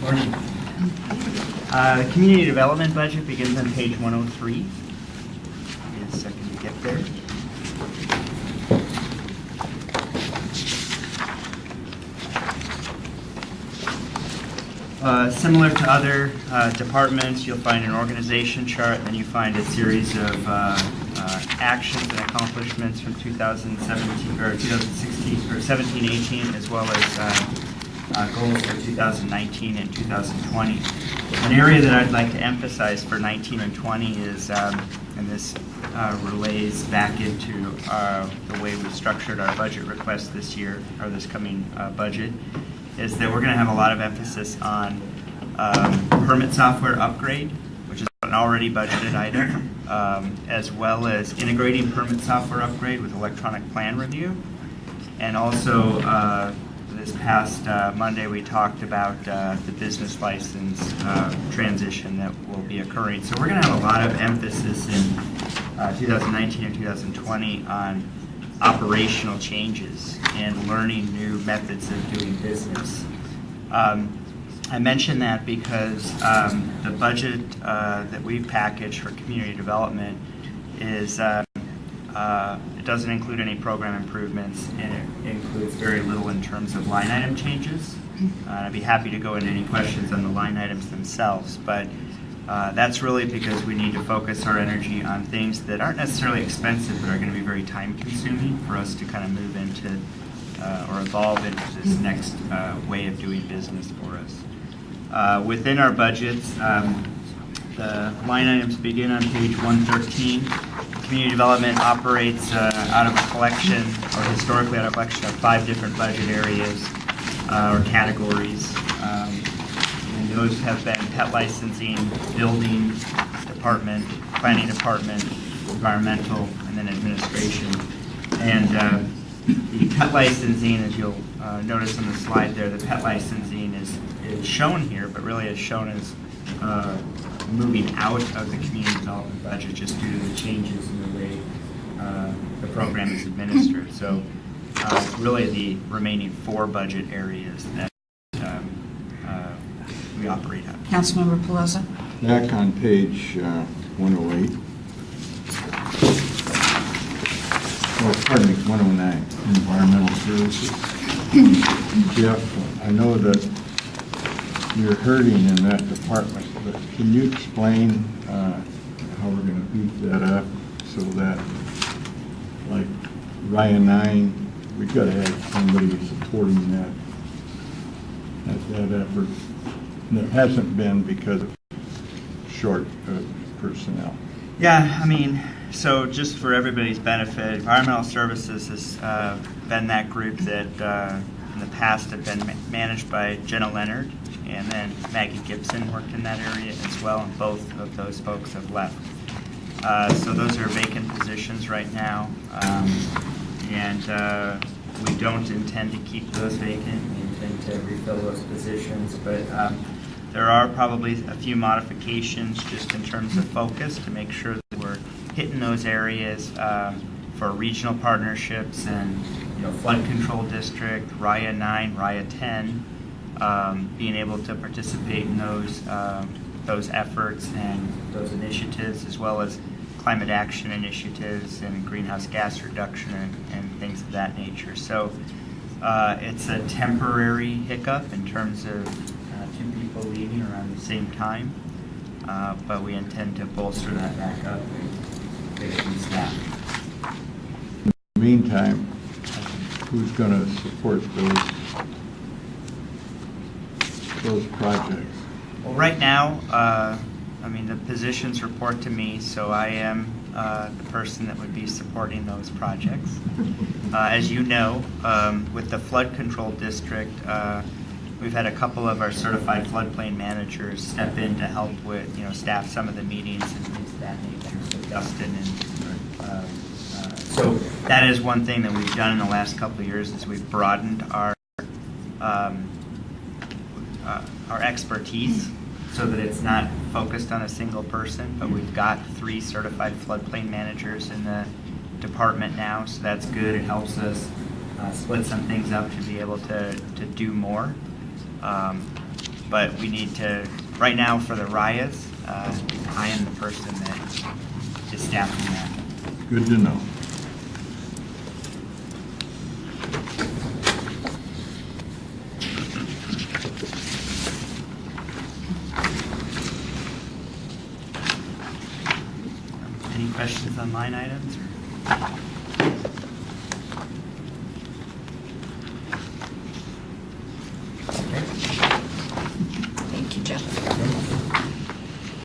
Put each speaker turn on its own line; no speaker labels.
Morning. The community development budget begins on page 103. Give me a second to get there. Similar to other departments, you'll find an organization chart, and then you find a series of actions and accomplishments from 2017 or 2016 or 17-18, as well as goals for 2019 and 2020. An area that I'd like to emphasize for 19 and 20 is, and this relays back into the way we structured our budget request this year, or this coming budget, is that we're going to have a lot of emphasis on permit software upgrade, which is an already budgeted item, as well as integrating permit software upgrade with electronic plan review. And also, this past Monday, we talked about the business license transition that will be occurring. So we're going to have a lot of emphasis in 2019 and 2020 on operational changes and learning new methods of doing business. I mention that because the budget that we've packaged for community development is it doesn't include any program improvements, and it includes very little in terms of line item changes. I'd be happy to go into any questions on the line items themselves, but that's really because we need to focus our energy on things that aren't necessarily expensive, but are going to be very time-consuming for us to kind of move into or evolve into this next way of doing business for us. Within our budgets, the line items begin on page 113. Community development operates out of a collection, or historically out of a collection of 5 different budget areas or categories. And those have been pet licensing, building department, planning department, environmental, and then administration. And the pet licensing, as you'll notice on the slide there, the pet licensing is shown here, but really is shown as moving out of the community development budget just due to the changes in the way the program is administered. So it's really the remaining 4 budget areas that we operate on.
Councilmember Pelosi.
Back on page 108. Oh, pardon me, 109, environmental services. Jeff, I know that you're hurting in that department, but can you explain how we're going to beef that up so that, like Ryan 9, we've got to have somebody supporting that effort. And there hasn't been because of short of personnel.
Yeah, I mean, so just for everybody's benefit, environmental services has been that group that in the past have been managed by Jenna Leonard, and then Maggie Gibson worked in that area as well, and both of those folks have left. So those are vacant positions right now, and we don't intend to keep those vacant. We intend to refill those positions, but there are probably a few modifications just in terms of focus to make sure that we're hitting those areas for regional partnerships and flood control district, RIA 9, RIA 10, being able to participate in those efforts and those initiatives, as well as climate action initiatives and greenhouse gas reduction and things of that nature. So it's a temporary hiccup in terms of 2 people leaving around the same time, but we intend to bolster that back up and get some staff.
In the meantime, who's going to support those projects?
Well, right now, I mean, the positions report to me, so I am the person that would be supporting those projects. As you know, with the flood control district, we've had a couple of our certified floodplain managers step in to help with, staff some of the meetings and things of that nature. So Dustin and so that is one thing that we've done in the last couple of years is we've broadened our expertise so that it's not focused on a single person, but we've got 3 certified floodplain managers in the department now, so that's good. It helps us split some things up to be able to do more. but we need to, right now for the RIAs, I am the person that is staffing that.
Good to know.
Any questions on line items? Or?